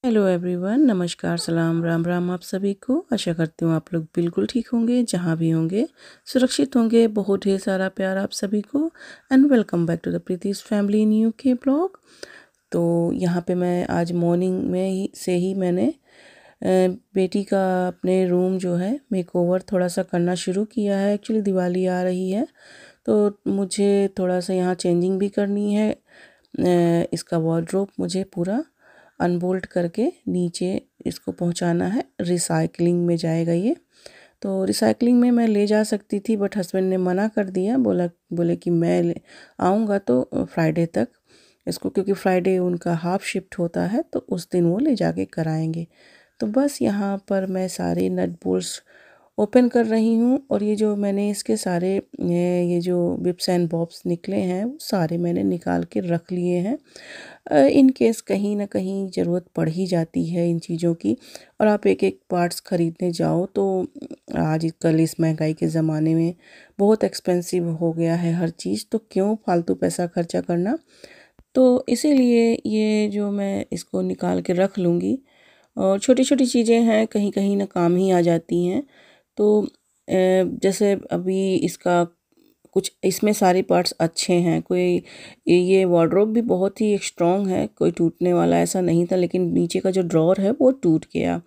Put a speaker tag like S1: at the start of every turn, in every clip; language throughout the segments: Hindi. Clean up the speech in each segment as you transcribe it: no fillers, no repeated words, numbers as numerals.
S1: हेलो एवरीवन, नमस्कार, सलाम, राम राम आप सभी को। आशा करती हूँ आप लोग बिल्कुल ठीक होंगे, जहाँ भी होंगे सुरक्षित होंगे। बहुत ढेर सारा प्यार आप सभी को and welcome back to the Preeti's family in UK blog. तो यहाँ पे मैं आज मॉर्निंग में ही मैंने बेटी का अपने रूम जो है मेकओवर थोड़ा सा करना शुरू किया है। एक्चुअली दिवाली आ रही है तो मुझे थोड़ा सा यहाँ चेंजिंग भी करनी है। इसका वार्डरोब मुझे पूरा अनबोल्ट करके नीचे इसको पहुंचाना है। रिसाइकलिंग में जाएगा ये। तो रिसाइकलिंग में मैं ले जा सकती थी बट हस्बैंड ने मना कर दिया। बोले कि मैं आऊँगा तो फ्राइडे तक इसको, क्योंकि फ्राइडे उनका हाफ शिफ्ट होता है तो उस दिन वो ले जाके कराएंगे। तो बस यहाँ पर मैं सारे नट बोल्ट्स ओपन कर रही हूँ और ये जो मैंने इसके सारे ये जो बिप्स एंड बॉब्स निकले हैं वो सारे मैंने निकाल के रख लिए हैं। इन केस कहीं ना कहीं ज़रूरत पड़ ही जाती है इन चीज़ों की। और आप एक एक पार्ट्स ख़रीदने जाओ तो आज कल इस महंगाई के ज़माने में बहुत एक्सपेंसिव हो गया है हर चीज़, तो क्यों फालतू पैसा खर्चा करना। तो इसीलिए ये जो मैं इसको निकाल के रख लूँगी। और छोटी छोटी चीज़ें हैं, कहीं कहीं ना काम ही आ जाती हैं। तो जैसे अभी इसका कुछ इसमें सारे पार्ट्स अच्छे हैं। कोई ये वार्डरोब भी बहुत ही स्ट्रॉन्ग है, कोई टूटने वाला ऐसा नहीं था, लेकिन नीचे का जो ड्रॉर है वो टूट गया।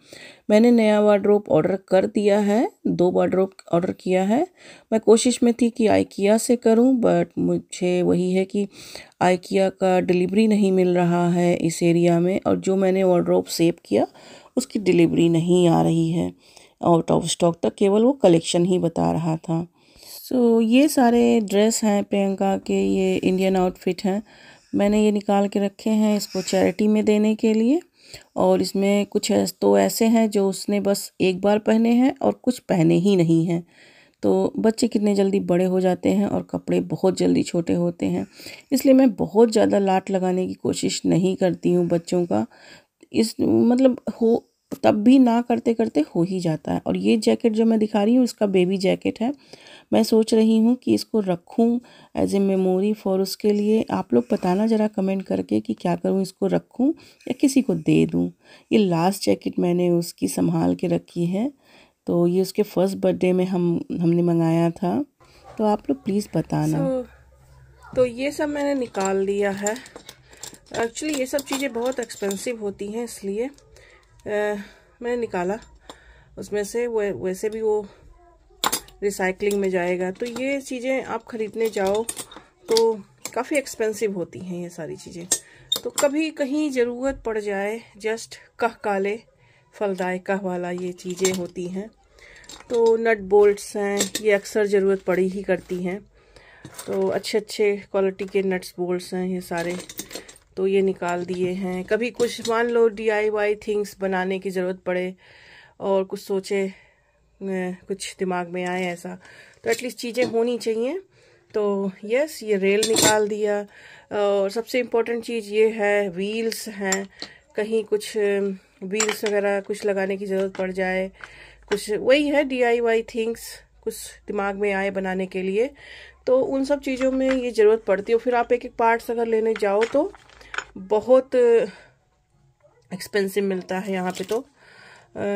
S1: मैंने नया वार्डरोब ऑर्डर कर दिया है, 2 वार्डरोब ऑर्डर किया है। मैं कोशिश में थी कि आइकिया से करूं बट मुझे वही है कि आइकिया का डिलीवरी नहीं मिल रहा है इस एरिया में, और जो मैंने वार्डरोब सेव किया उसकी डिलीवरी नहीं आ रही है। आउट ऑफ स्टॉक तक केवल वो कलेक्शन ही बता रहा था। सो ये सारे ड्रेस हैं प्रियंका के, ये इंडियन आउटफिट हैं। मैंने ये निकाल के रखे हैं इसको चैरिटी में देने के लिए। और इसमें कुछ तो ऐसे हैं जो उसने बस एक बार पहने हैं और कुछ पहने ही नहीं हैं। तो बच्चे कितने जल्दी बड़े हो जाते हैं और कपड़े बहुत जल्दी छोटे होते हैं, इसलिए मैं बहुत ज़्यादा लाट लगाने की कोशिश नहीं करती हूँ बच्चों का। इस मतलब हो तब भी ना करते करते हो ही जाता है। और ये जैकेट जो मैं दिखा रही हूँ इसका बेबी जैकेट है। मैं सोच रही हूँ कि इसको रखूँ एज ए मेमोरी फॉर उसके लिए। आप लोग बताना ज़रा कमेंट करके कि क्या करूँ, इसको रखूँ या किसी को दे दूँ। ये लास्ट जैकेट मैंने उसकी संभाल के रखी है। तो ये उसके फर्स्ट बर्थडे में हमने मंगाया था। तो आप लोग प्लीज़ बताना। तो ये सब मैंने निकाल दिया है। एक्चुअली ये सब चीज़ें बहुत एक्सपेंसिव होती हैं, इसलिए मैंने निकाला उसमें से। वैसे भी वो रिसाइकलिंग में जाएगा। तो ये चीज़ें आप ख़रीदने जाओ तो काफ़ी एक्सपेंसिव होती हैं ये सारी चीज़ें। तो कभी कहीं ज़रूरत पड़ जाए, जस्ट कह काले फलदाय कह वाला ये चीज़ें होती हैं। तो नट बोल्ट्स हैं, ये अक्सर ज़रूरत पड़ी ही करती हैं। तो अच्छे अच्छे क्वालिटी के नट्स बोल्ट्स हैं ये सारे। तो ये निकाल दिए हैं। कभी कुछ मान लो DIY थिंग्स बनाने की ज़रूरत पड़े और कुछ सोचे, कुछ दिमाग में आए ऐसा, तो एटलीस्ट चीज़ें होनी चाहिए। तो यस, ये रेल निकाल दिया। और सबसे इम्पोर्टेंट चीज़ ये है, व्हील्स हैं। कहीं कुछ व्हील्स वगैरह कुछ लगाने की ज़रूरत पड़ जाए, कुछ वही है DIY थिंग्स, कुछ दिमाग में आए बनाने के लिए, तो उन सब चीज़ों में ये ज़रूरत पड़ती है। फिर आप एक एक पार्ट्स अगर लेने जाओ तो बहुत एक्सपेंसिव मिलता है यहाँ पे।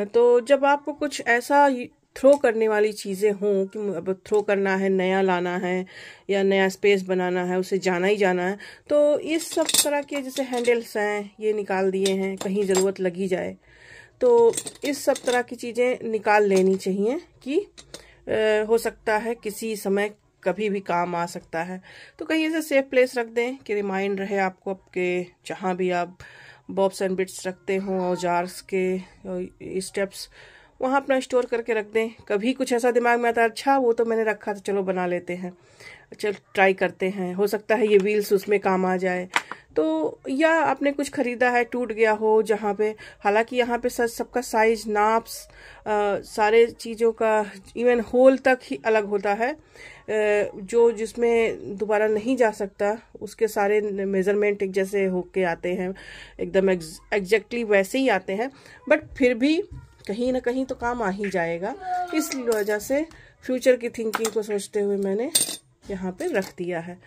S1: तो जब आपको कुछ ऐसा थ्रो करने वाली चीज़ें हों कि अब थ्रो करना है, नया लाना है या नया स्पेस बनाना है, उसे जाना ही जाना है, तो इस सब तरह के जैसे हैंडल्स हैं ये निकाल दिए हैं, कहीं ज़रूरत लगी जाए तो इस सब तरह की चीज़ें निकाल लेनी चाहिए कि हो सकता है किसी समय कभी भी काम आ सकता है। तो कहीं ऐसे सेफ प्लेस रख दें कि रिमाइंड रहे आपको, आपके जहाँ भी आप बॉब्स एंड बिट्स रखते हों, औजार्स के स्टेप्स, वहाँ अपना स्टोर करके रख दें। कभी कुछ ऐसा दिमाग में आता है, अच्छा वो तो मैंने रखा था, चलो बना लेते हैं, चल ट्राई करते हैं, हो सकता है ये व्हील्स उसमें काम आ जाए। तो या आपने कुछ खरीदा है टूट गया हो जहाँ पे, हालांकि यहाँ पे सबका साइज, नाप्स, सारे चीज़ों का इवन होल तक ही अलग होता है। जो जिसमें दोबारा नहीं जा सकता उसके सारे मेजरमेंट एक जैसे होके आते हैं, एकदम एग्जैक्टली वैसे ही आते हैं। बट फिर भी कहीं ना कहीं तो काम आ ही जाएगा। इस वजह से फ्यूचर की थिंकिंग को सोचते हुए मैंने यहाँ पे रख दिया है।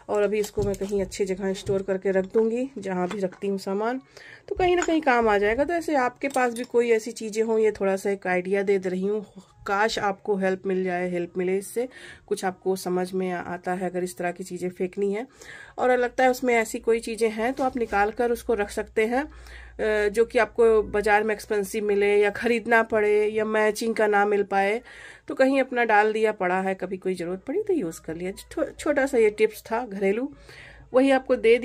S1: और अभी इसको मैं कहीं अच्छी जगह स्टोर करके रख दूँगी, जहाँ भी रखती हूँ सामान तो कहीं ना कहीं काम आ जाएगा। तो ऐसे आपके पास भी कोई ऐसी चीज़ें हों, ये थोड़ा सा एक आइडिया दे रही हूँ, काश आपको हेल्प मिले इससे, कुछ आपको समझ में आता है। अगर इस तरह की चीज़ें फेंकनी है और लगता है उसमें ऐसी कोई चीज़ें हैं तो आप निकाल कर उसको रख सकते हैं, जो कि आपको बाज़ार में एक्सपेंसिव मिले या ख़रीदना पड़े या मैचिंग का ना मिल पाए, तो कहीं अपना डाल दिया पड़ा है, कभी कोई ज़रूरत पड़ी तो यूज़ कर लिया। छोटा सा ये टिप्स था घरेलू, वही आपको दे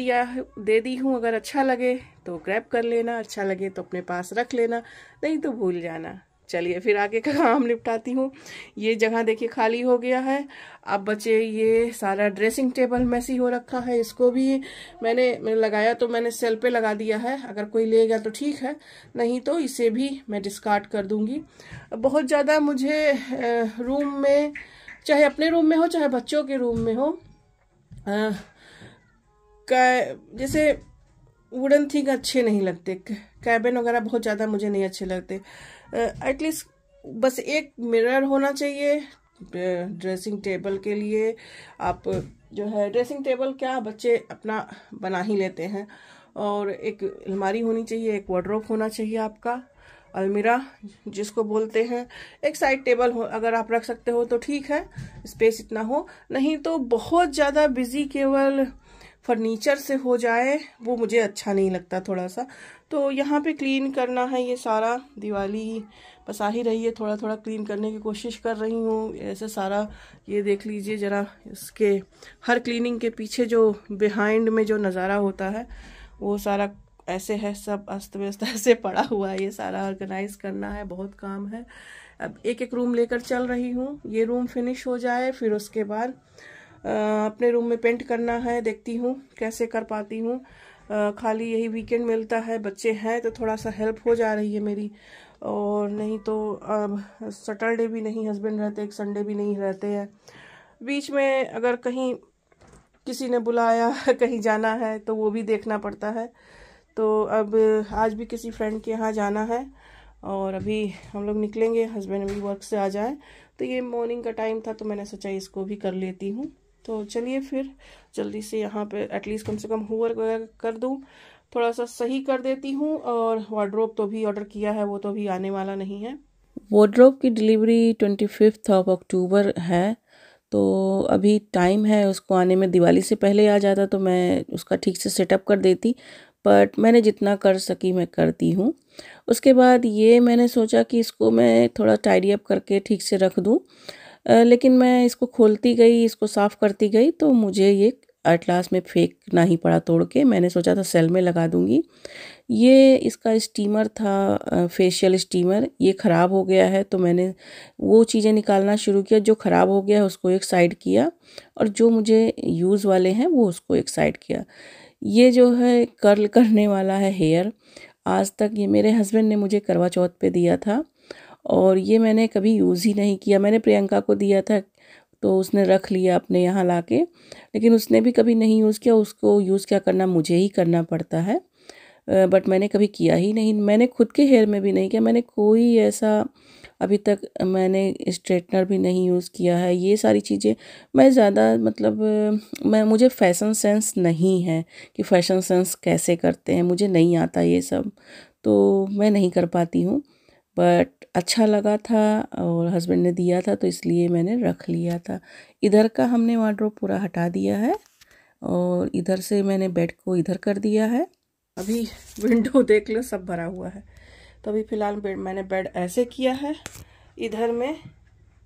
S1: दी हूँ। अगर अच्छा लगे तो ग्रैब कर लेना, अच्छा लगे तो अपने पास रख लेना, नहीं तो भूल जाना। चलिए फिर आगे का काम निपटाती हूँ। ये जगह देखिए खाली हो गया है। अब बचे ये सारा ड्रेसिंग टेबल मैसी हो रखा है, इसको भी मैंने लगाया तो मैंने सेल पे लगा दिया है। अगर कोई लेगा तो ठीक है, नहीं तो इसे भी मैं डिस्कार्ड कर दूंगी। बहुत ज़्यादा मुझे रूम में, चाहे अपने रूम में हो चाहे बच्चों के रूम में हो, जैसे वुडन थिंग अच्छे नहीं लगते, कैबिन वगैरह बहुत ज़्यादा मुझे नहीं अच्छे लगते। एटलीस्ट बस एक मिरर होना चाहिए ड्रेसिंग टेबल के लिए। आप जो है ड्रेसिंग टेबल क्या बच्चे अपना बना ही लेते हैं, और एक अलमारी होनी चाहिए, एक वार्डरोब होना चाहिए आपका, अलमीरा जिसको बोलते हैं। एक साइड टेबल हो अगर आप रख सकते हो तो ठीक है, स्पेस इतना हो, नहीं तो बहुत ज़्यादा बिजी केवल फर्नीचर से हो जाए वो मुझे अच्छा नहीं लगता थोड़ा सा। तो यहाँ पे क्लीन करना है, ये सारा दिवाली बस आ ही रही है, थोड़ा थोड़ा क्लीन करने की कोशिश कर रही हूँ। ऐसे सारा ये देख लीजिए ज़रा, इसके हर क्लीनिंग के पीछे जो बिहाइंड में जो नज़ारा होता है वो सारा ऐसे है, सब अस्त व्यस्त ऐसे पड़ा हुआ है। ये सारा ऑर्गेनाइज करना है, बहुत काम है। अब एक एक रूम लेकर चल रही हूँ, ये रूम फिनिश हो जाए फिर उसके बाद अपने रूम में पेंट करना है। देखती हूँ कैसे कर पाती हूँ, खाली यही वीकेंड मिलता है, बच्चे हैं तो थोड़ा सा हेल्प हो जा रही है मेरी, और नहीं तो अब सैटरडे भी नहीं हस्बैंड रहते, एक संडे भी नहीं रहते हैं। बीच में अगर कहीं किसी ने बुलाया कहीं जाना है तो वो भी देखना पड़ता है। तो अब आज भी किसी फ्रेंड के यहाँ जाना है और अभी हम लोग निकलेंगे, हस्बैंड भी वर्क से आ जाए, तो ये मॉर्निंग का टाइम था तो मैंने सोचा इसको भी कर लेती हूँ। तो चलिए फिर जल्दी से यहाँ पे एटलीस्ट कम से कम होमवर्क वगैरह कर दूँ, थोड़ा सा सही कर देती हूँ। और वार्डरोब तो भी ऑर्डर किया है, वो तो अभी आने वाला नहीं है। वार्डरोब की डिलीवरी 25 अक्टूबर है, तो अभी टाइम है उसको आने में। दिवाली से पहले आ जाता तो मैं उसका ठीक से सेटअप कर देती, बट मैंने जितना कर सकी मैं करती हूँ। उसके बाद ये मैंने सोचा कि इसको मैं थोड़ा टाइडी अप करके ठीक से रख दूँ, लेकिन मैं इसको खोलती गई, इसको साफ़ करती गई तो मुझे ये एट लास्ट में फेंकना ही पड़ा तोड़ के। मैंने सोचा था सेल में लगा दूँगी। ये इसका स्टीमर था, फेशियल स्टीमर, ये ख़राब हो गया है तो मैंने वो चीज़ें निकालना शुरू किया। जो ख़राब हो गया है उसको एक साइड किया और जो मुझे यूज़ वाले हैं वो उसको एक साइड किया। ये जो है कर्ल करने वाला है हेयर, आज तक ये मेरे हस्बैंड ने मुझे करवा चौथ पे दिया था और ये मैंने कभी यूज़ ही नहीं किया। मैंने प्रियंका को दिया था तो उसने रख लिया अपने यहाँ लाके, लेकिन उसने भी कभी नहीं यूज़ किया। उसको यूज़ क्या करना मुझे ही करना पड़ता है, बट मैंने कभी किया ही नहीं। मैंने खुद के हेयर में भी नहीं किया, मैंने कोई ऐसा अभी तक मैंने स्ट्रेटनर भी नहीं यूज़ किया है। ये सारी चीज़ें मैं ज़्यादा मतलब मुझे फ़ैशन सेंस नहीं है कि फ़ैशन सेंस कैसे करते हैं, मुझे नहीं आता ये सब, तो मैं नहीं कर पाती हूँ। बट अच्छा लगा था और हस्बैंड ने दिया था तो इसलिए मैंने रख लिया था। इधर का हमने वार्डरोब पूरा हटा दिया है और इधर से मैंने बेड को इधर कर दिया है। अभी विंडो देख लो सब भरा हुआ है, तो अभी फ़िलहाल मैंने बेड ऐसे किया है, इधर में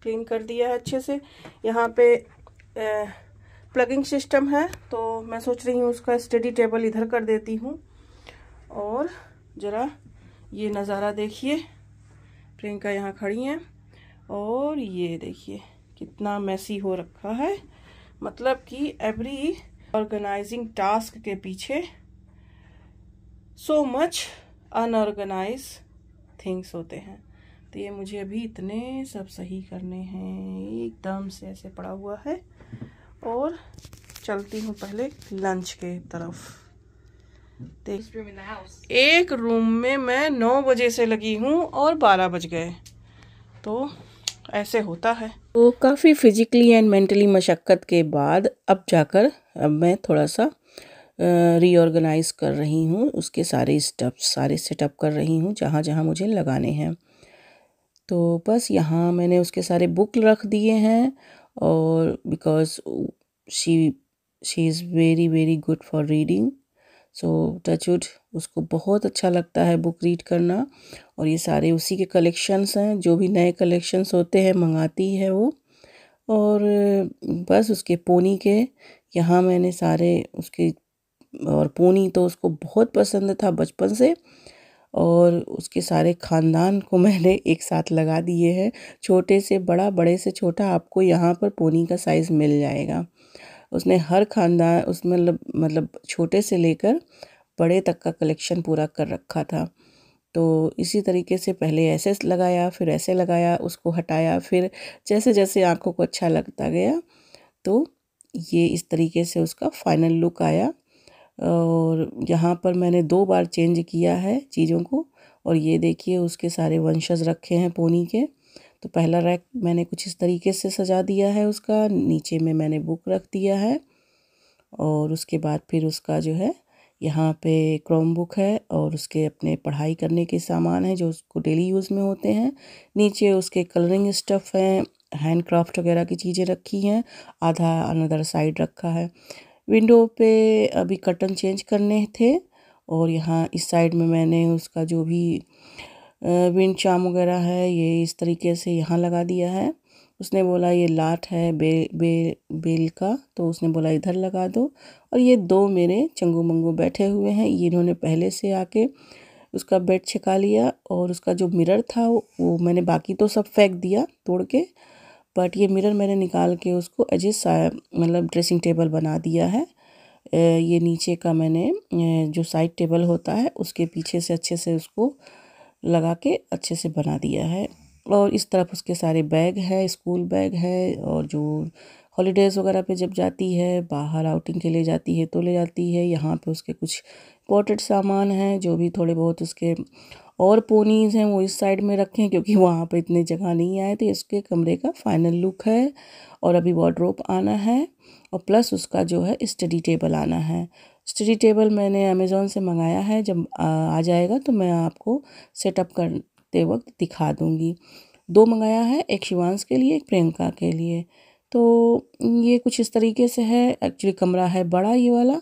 S1: क्लीन कर दिया है अच्छे से। यहाँ पे प्लगिंग सिस्टम है तो मैं सोच रही हूँ उसका स्टडी टेबल इधर कर देती हूँ। और ज़रा ये नज़ारा देखिए, प्रियंका यहाँ खड़ी हैं और ये देखिए कितना मैसी हो रखा है। मतलब कि एवरी ऑर्गेनाइजिंग टास्क के पीछे सो मच अनऑर्गेनाइज थिंग्स होते हैं। तो ये मुझे अभी इतने सब सही करने हैं, एकदम से ऐसे पड़ा हुआ है। और चलती हूँ पहले लंच के तरफ। एक रूम में मैं 9 बजे से लगी हूँ और 12 बज गए, तो ऐसे होता है। तो काफ़ी फिजिकली एंड मेंटली मशक्क़त के बाद अब मैं थोड़ा सा रीऑर्गेनाइज कर रही हूँ, उसके सारे सारे सेटअप कर रही हूँ जहाँ जहाँ मुझे लगाने हैं। तो बस यहाँ मैंने उसके सारे बुक रख दिए हैं, और because she she is very very good for reading, so touchwood उसको बहुत अच्छा लगता है बुक रीड करना। और ये सारे उसी के कलेक्शंस हैं, जो भी नए कलेक्शंस होते हैं मंगाती है वो। और बस उसके पोनी के यहाँ मैंने सारे उसके, और पोनी तो उसको बहुत पसंद था बचपन से, और उसके सारे ख़ानदान को मैंने एक साथ लगा दिए हैं। छोटे से बड़ा, बड़े से छोटा, आपको यहाँ पर पोनी का साइज़ मिल जाएगा। उसने हर ख़ानदान उस मतलब छोटे से लेकर बड़े तक का कलेक्शन पूरा कर रखा था। तो इसी तरीके से पहले ऐसे लगाया, फिर ऐसे लगाया, उसको हटाया, फिर जैसे जैसे आँखों को अच्छा लगता गया, तो ये इस तरीके से उसका फाइनल लुक आया। और यहाँ पर मैंने 2 बार चेंज किया है चीज़ों को। और ये देखिए उसके सारे वंशज रखे हैं पोनी के। तो पहला रैक मैंने कुछ इस तरीके से सजा दिया है उसका, नीचे में मैंने बुक रख दिया है, और उसके बाद फिर उसका जो है यहाँ पे क्रोम बुक है, और उसके अपने पढ़ाई करने के सामान हैं जो उसको डेली यूज़ में होते हैं। नीचे उसके कलरिंग स्टफ़ हैं, हैंड क्राफ्ट वगैरह की चीज़ें रखी हैं, आधा अनदर साइड रखा है। विंडो पे अभी कर्टन चेंज करने थे, और यहाँ इस साइड में मैंने उसका जो भी विंड चार्म वगैरह है ये इस तरीके से यहाँ लगा दिया है। उसने बोला ये लाट है बेल का, तो उसने बोला इधर लगा दो। और ये 2 मेरे चंगू मंगू बैठे हुए हैं, ये इन्होंने पहले से आके उसका बेड छिका लिया। और उसका जो मिरर था वो मैंने बाकी तो सब फेंक दिया तोड़ के, बट ये मिरर मैंने निकाल के उसको एज ए मतलब ड्रेसिंग टेबल बना दिया है। ये नीचे का मैंने जो साइड टेबल होता है उसके पीछे से अच्छे से उसको लगा के अच्छे से बना दिया है। और इस तरफ उसके सारे बैग है, स्कूल बैग है, और जो हॉलीडेज़ वगैरह पे जब जाती है, बाहर आउटिंग के लिए जाती है तो ले जाती है। यहाँ पे उसके कुछ इम्पोर्टेड सामान हैं, जो भी थोड़े बहुत उसके और पोनीज़ हैं वो इस साइड में रखे हैं, क्योंकि वहाँ पे इतनी जगह नहीं आए थे। इसके कमरे का फाइनल लुक है। और अभी वार्डरोब आना है, और प्लस उसका जो है स्टडी टेबल आना है। स्टडी टेबल मैंने अमेज़ॉन से मंगाया है, जब आ जाएगा तो मैं आपको सेटअप करते वक्त दिखा दूँगी। 2 मंगाया है, एक शिवांश के लिए, एक प्रियंका के लिए। तो ये कुछ इस तरीके से है। एक्चुअली कमरा है बड़ा ये वाला,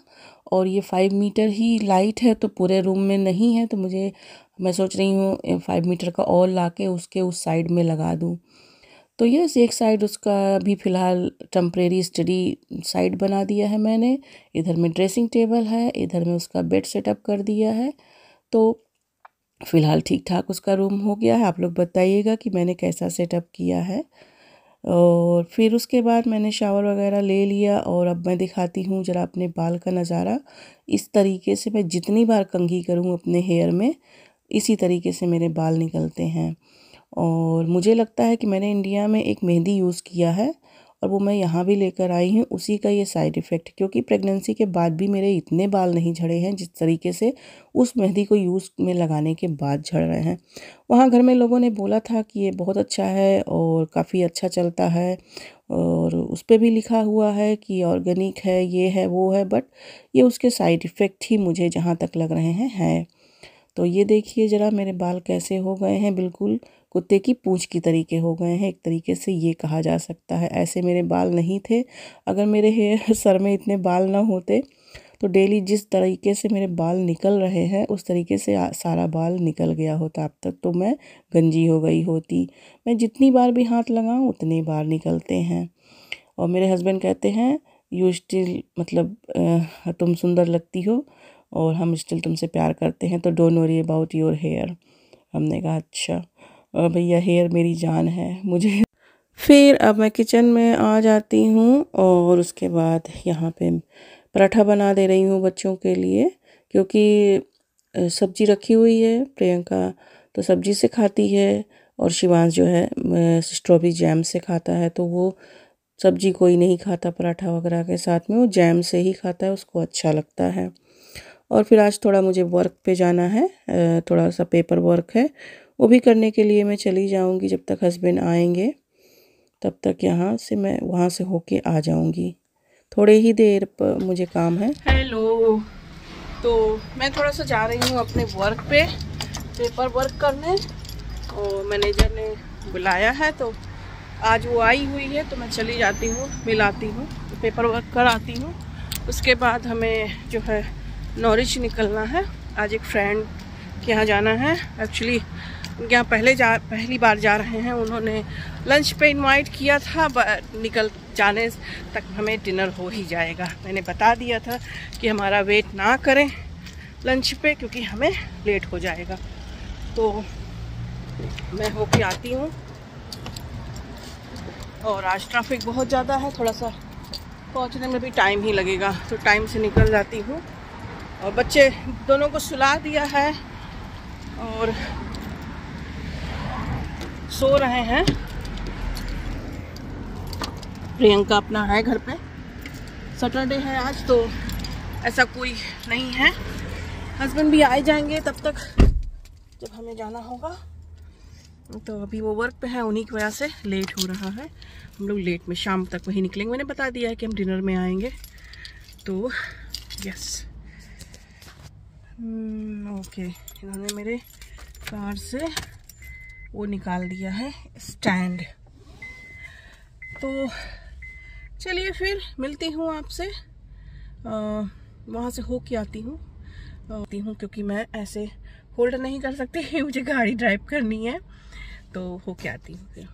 S1: और ये 5 मीटर ही लाइट है, तो पूरे रूम में नहीं है। तो मैं सोच रही हूँ 5 मीटर का और लाके उसके उस साइड में लगा दूँ। तो यस, एक साइड उसका अभी फ़िलहाल टेम्परेरी स्टडी साइड बना दिया है मैंने। इधर में ड्रेसिंग टेबल है, इधर में उसका बेड सेटअप कर दिया है। तो फ़िलहाल ठीक-ठाक उसका रूम हो गया है। आप लोग बताइएगा कि मैंने कैसा सेटअप किया है। और फिर उसके बाद मैंने शावर वगैरह ले लिया, और अब मैं दिखाती हूँ ज़रा अपने बाल का नज़ारा। इस तरीके से मैं जितनी बार कंघी करूँ अपने हेयर में, इसी तरीके से मेरे बाल निकलते हैं। और मुझे लगता है कि मैंने इंडिया में एक मेहंदी यूज़ किया है, और वो मैं यहाँ भी लेकर आई हूँ, उसी का ये साइड इफ़ेक्ट, क्योंकि प्रेगनेंसी के बाद भी मेरे इतने बाल नहीं झड़े हैं जिस तरीके से उस मेहंदी को यूज़ में लगाने के बाद झड़ रहे हैं। वहाँ घर में लोगों ने बोला था कि ये बहुत अच्छा है और काफ़ी अच्छा चलता है, और उस पे भी लिखा हुआ है कि ऑर्गेनिक है, ये है, वो है, बट ये उसके साइड इफ़ेक्ट ही मुझे जहाँ तक लग रहे हैं। तो ये देखिए ज़रा मेरे बाल कैसे हो गए हैं, बिल्कुल कुत्ते की पूँछ की तरीके हो गए हैं, एक तरीके से ये कहा जा सकता है। ऐसे मेरे बाल नहीं थे। अगर मेरे हेयर सर में इतने बाल ना होते, तो डेली जिस तरीके से मेरे बाल निकल रहे हैं उस तरीके से सारा बाल निकल गया होता। अब तक तो मैं गंजी हो गई होती। मैं जितनी बार भी हाथ लगाऊं उतनी बार निकलते हैं। और मेरे हस्बैंड कहते हैं यू स्टिल, मतलब तुम सुंदर लगती हो, और हम स्टिल तुमसे प्यार करते हैं, तो don't worry about your hair. हमने कहा अच्छा, भैया हेयर मेरी जान है मुझे। फिर अब मैं किचन में आ जाती हूँ, और उसके बाद यहाँ पे पराठा बना दे रही हूँ बच्चों के लिए, क्योंकि सब्जी रखी हुई है। प्रियंका तो सब्जी से खाती है, और शिवांश जो है स्ट्रॉबेरी जैम से खाता है। तो वो सब्जी कोई नहीं खाता पराठा वगैरह के साथ में, वो जैम से ही खाता है, उसको अच्छा लगता है। और फिर आज थोड़ा मुझे वर्क पे जाना है, थोड़ा सा पेपर वर्क है, वो भी करने के लिए मैं चली जाऊंगी जब तक हस्बैंड आएंगे। तब तक यहाँ से मैं वहाँ से होके आ जाऊँगी। थोड़े ही देर पर मुझे काम है। हेलो, तो मैं थोड़ा सा जा रही हूँ अपने वर्क पे पेपर वर्क करने, और मैनेजर ने बुलाया है तो आज वो आई हुई है, तो मैं चली जाती हूँ, मिलाती हूँ, तो पेपर वर्क कराती हूँ। उसके बाद हमें जो है नॉरिच निकलना है। आज एक फ्रेंड के यहाँ जाना है। एक्चुअली उनके यहाँ पहली बार जा रहे हैं। उन्होंने लंच पे इनवाइट किया था, निकल जाने तक हमें डिनर हो ही जाएगा। मैंने बता दिया था कि हमारा वेट ना करें लंच पे, क्योंकि हमें लेट हो जाएगा। तो मैं होके आती हूँ, और आज ट्रैफिक बहुत ज़्यादा है, थोड़ा सा पहुँचने में भी टाइम ही लगेगा, तो टाइम से निकल जाती हूँ। और बच्चे दोनों को सुला दिया है और सो रहे हैं। प्रियंका अपना है घर पे, सैटरडे है आज, तो ऐसा कोई नहीं है। हस्बैंड भी आ जाएंगे तब तक जब हमें जाना होगा। तो अभी वो वर्क पे है, उन्हीं की वजह से लेट हो रहा है। हम लोग लेट में शाम तक वहीं निकलेंगे। मैंने बता दिया है कि हम डिनर में आएंगे, तो यस। ओके, इन्होंने मेरे कार से वो निकाल दिया है स्टैंड। तो चलिए फिर मिलती हूँ आपसे, वहाँ से होके आती हूँ क्योंकि मैं ऐसे होल्ड नहीं कर सकती मुझे गाड़ी ड्राइव करनी है, तो होके आती हूँ फिर।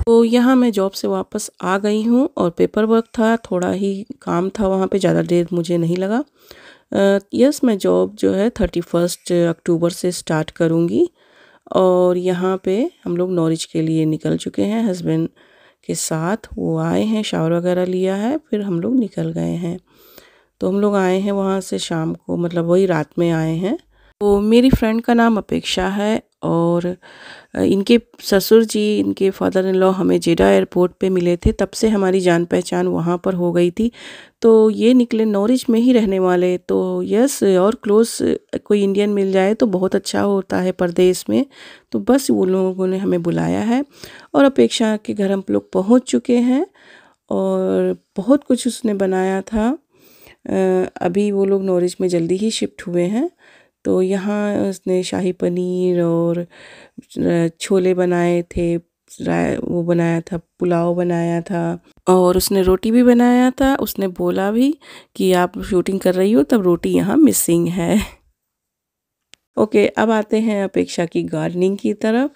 S1: तो यहाँ मैं जॉब से वापस आ गई हूँ, और पेपर वर्क था, थोड़ा ही काम था वहाँ पे, ज़्यादा देर मुझे नहीं लगा। यस, मैं जॉब जो है 31 अक्टूबर से स्टार्ट करूँगी। और यहाँ पे हम लोग नॉरिच के लिए निकल चुके हैं हस्बैंड के साथ। वो आए हैं, शावर वगैरह लिया है, फिर हम लोग निकल गए हैं। तो हम लोग आए हैं वहाँ से शाम को, मतलब वही रात में आए हैं। तो मेरी फ्रेंड का नाम अपेक्षा है, और इनके ससुर जी, इनके फादर इन लॉ हमें जेडा एयरपोर्ट पे मिले थे, तब से हमारी जान पहचान वहाँ पर हो गई थी। तो ये निकले नॉरिच में ही रहने वाले, तो यस, और क्लोज कोई इंडियन मिल जाए तो बहुत अच्छा होता है परदेश में। तो बस वो लोगों ने हमें बुलाया है, और अपेक्षा के घर हम लोग पहुँच चुके हैं, और बहुत कुछ उसने बनाया था। अभी वो लोग नॉरिच में जल्दी ही शिफ्ट हुए हैं। तो यहाँ उसने शाही पनीर और छोले बनाए थे, वो बनाया था, पुलाव बनाया था, और उसने रोटी भी बनाया था। उसने बोला भी कि आप शूटिंग कर रही हो तब रोटी यहाँ मिसिंग है। ओके, अब आते हैं अपेक्षा की गार्डनिंग की तरफ।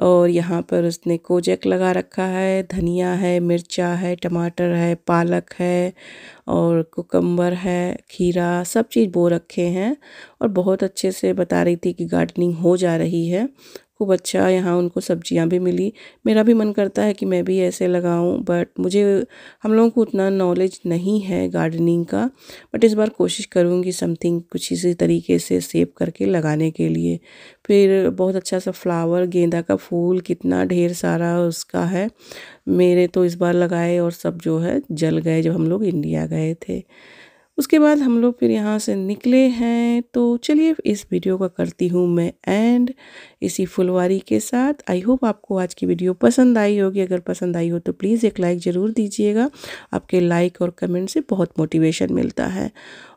S1: और यहाँ पर उसने कोजक लगा रखा है, धनिया है, मिर्चा है, टमाटर है, पालक है और कुकम्बर है, खीरा, सब चीज़ बो रखे हैं। और बहुत अच्छे से बता रही थी कि गार्डनिंग हो जा रही है। खूब अच्छा यहाँ उनको सब्जियाँ भी मिली। मेरा भी मन करता है कि मैं भी ऐसे लगाऊं, बट मुझे हम लोगों को उतना नॉलेज नहीं है गार्डनिंग का। बट इस बार कोशिश करूँगी समथिंग कुछ इसी तरीके से सेव करके लगाने के लिए। फिर बहुत अच्छा सा फ्लावर, गेंदा का फूल कितना ढेर सारा उसका है। मेरे तो इस बार लगाए और सब जो है जल गए जब हम लोग इंडिया गए थे। उसके बाद हम लोग फिर यहाँ से निकले हैं। तो चलिए इस वीडियो का करती हूँ मैं एंड इसी फुलवारी के साथ। आई होप आपको आज की वीडियो पसंद आई होगी। अगर पसंद आई हो तो प्लीज़ एक लाइक ज़रूर दीजिएगा। आपके लाइक और कमेंट से बहुत मोटिवेशन मिलता है।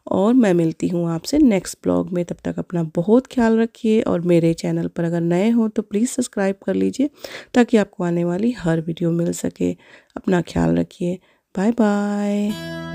S1: और मैं मिलती हूँ आपसे नेक्स्ट ब्लॉग में। तब तक अपना बहुत ख्याल रखिए और मेरे चैनल पर अगर नए हो तो प्लीज़ सब्सक्राइब कर लीजिए ताकि आपको आने वाली हर वीडियो मिल सके। अपना ख्याल रखिए। Bye bye.